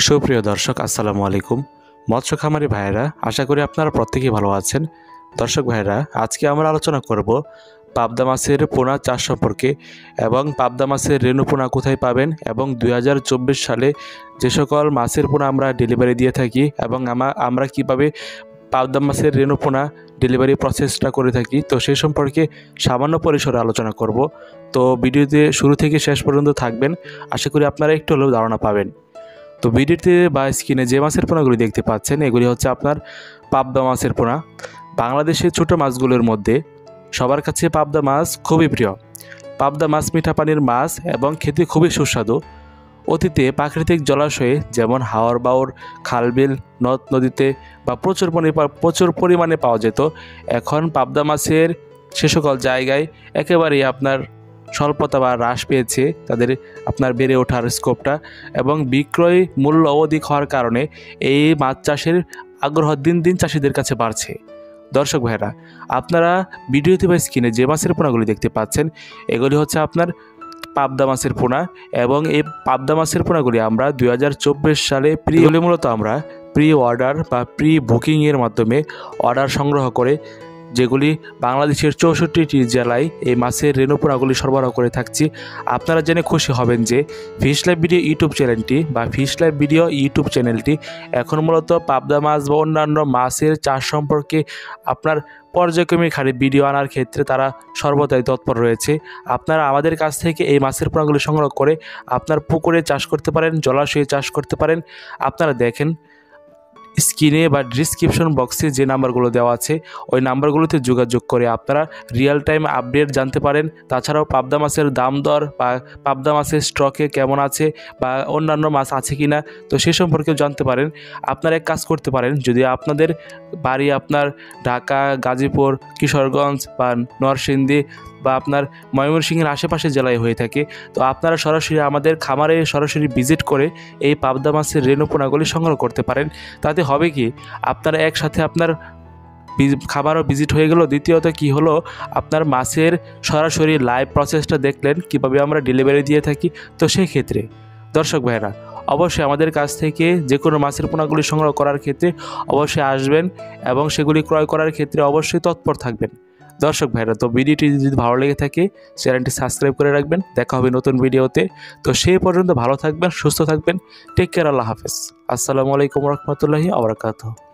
সুপ্রিয় দর্শক আসসালামু আলাইকুম। মৎস্য খামারি ভাইয়েরা, আশা করি আপনারা প্রত্যেকেই ভালো আছেন। দর্শক ভাইয়েরা, আজকে আমরা আলোচনা করব পাবদা মাছের পোনা চাষ সম্পর্কে এবং পাবদা মাছের রেণু পোনা কোথায় পাবেন এবং 2024 সালে যে সকল মাছের পোনা আমরা ডেলিভারি দিয়ে থাকি এবং আমরা কীভাবে পাবদা মাছের রেণু পোনা ডেলিভারি প্রসেসটা করে থাকি, তো সেই সম্পর্কে সামান্য পরিসরে আলোচনা করব। তো ভিডিওতে শুরু থেকে শেষ পর্যন্ত থাকবেন, আশা করি আপনারা একটু হলেও ধারণা পাবেন। তো ভিডিওতে বা স্ক্রিনে যে মাছের পোনাগুলি দেখতে পাচ্ছেন, এগুলি হচ্ছে আপনার পাবদা মাছের পোনা। বাংলাদেশের ছোট মাছগুলোর মধ্যে সবার কাছে পাবদা মাছ খুবই প্রিয়। পাবদা মাছ মিঠা পানির মাছ এবং খেতে খুবই সুস্বাদু। অতীতে প্রাকৃতিক জলাশয়ে যেমন হাওর বাওর, খালবিল, নদ নদীতে বা প্রচুর পরিমাণে পাওয়া যেত, এখন পাবদা মাছের সে সকল জায়গায় একেবারেই আপনার স্বল্পতা বা হ্রাস পেয়েছে তাদের আপনার বেড়ে ওঠার স্কোপটা, এবং বিক্রয় মূল্য অধিক হওয়ার কারণে এই মাছ চাষের আগ্রহ দিন দিন চাষিদের কাছে বাড়ছে। দর্শক ভাইরা, আপনারা ভিডিওতে বা স্ক্রিনে যে মাছের পোনাগুলি দেখতে পাচ্ছেন, এগুলি হচ্ছে আপনার পাবদা মাছের পোনা। এবং এই পাবদা মাছের পোনাগুলি আমরা 2024 সালে মূলত আমরা প্রি অর্ডার বা প্রি বুকিংয়ের মাধ্যমে অর্ডার সংগ্রহ করে, যেগুলি বাংলাদেশের 64টি জেলায় এই মাছের রেণু পোনাগুলি সরবরাহ করে থাকছি। আপনারা জেনে খুশি হবেন যে ফিশ লাইভ ভিডিও ইউটিউব চ্যানেলটি বা ফিশ লাইভ ভিডিও ইউটিউব চ্যানেলটি এখন মূলত পাবদা মাছ বা অন্যান্য মাছের চাষ সম্পর্কে আপনার পর্যায়ক্রমিক হারে ভিডিও আনার ক্ষেত্রে তারা সর্বদাই তৎপর রয়েছে। আপনারা আমাদের কাছ থেকে এই মাছের পোনাগুলি সংগ্রহ করে আপনার পুকুরে চাষ করতে পারেন, জলাশয়ে চাষ করতে পারেন। আপনারা দেখেন স্ক্রিনে বা ডিসক্রিপশন বক্সে যে নাম্বারগুলো দেওয়া আছে, ওই নাম্বারগুলোতে যোগাযোগ করে আপনারা রিয়েল টাইম আপডেট জানতে পারেন। তাছাড়াও পাবদা মাছের দাম দর বা পাবদা মাছের স্টকে কেমন আছে বা অন্যান্য মাছ আছে কি না, তো সে সম্পর্কেও জানতে পারেন। আপনারা এক কাজ করতে পারেন, যদি আপনাদের বাড়ি আপনার ঢাকা, গাজীপুর, কিশোরগঞ্জ বা নরসিংদী বা আপনার ময়মনসিংহের আশেপাশে জেলায় হয়ে থাকে, তো আপনারা সরাসরি আমাদের খামারে সরাসরি ভিজিট করে এই পাবদা মাছের রেণু পোনাগুলি সংগ্রহ করতে পারেন। তাতে হবে কি, আপনারা একসাথে আপনার খাবারও ভিজিট হয়ে গেল, দ্বিতীয়ত কি হলো, আপনার মাছের সরাসরি লাইভ প্রসেসটা দেখলেন কীভাবে আমরা ডেলিভারি দিয়ে থাকি। তো সেই ক্ষেত্রে দর্শক ভাইরা, অবশ্যই আমাদের কাছ থেকে যে কোনো মাছের পোনাগুলি সংগ্রহ করার ক্ষেত্রে অবশ্যই আসবেন এবং সেগুলি ক্রয় করার ক্ষেত্রে অবশ্যই তৎপর থাকবেন। দর্শক ভাইরা, তো ভিডিওটি যদি ভালো লেগে থাকে চ্যানেলটি সাবস্ক্রাইব করে রাখবেন। দেখা হবে নতুন ভিডিওতে। তো সেই পর্যন্ত ভালো থাকবেন, সুস্থ থাকবেন। টেক কেয়ার, আল্লাহ হাফেজ। আসসালামু আলাইকুম রহমতুল্লাহি ওয়া বারাকাতুহু।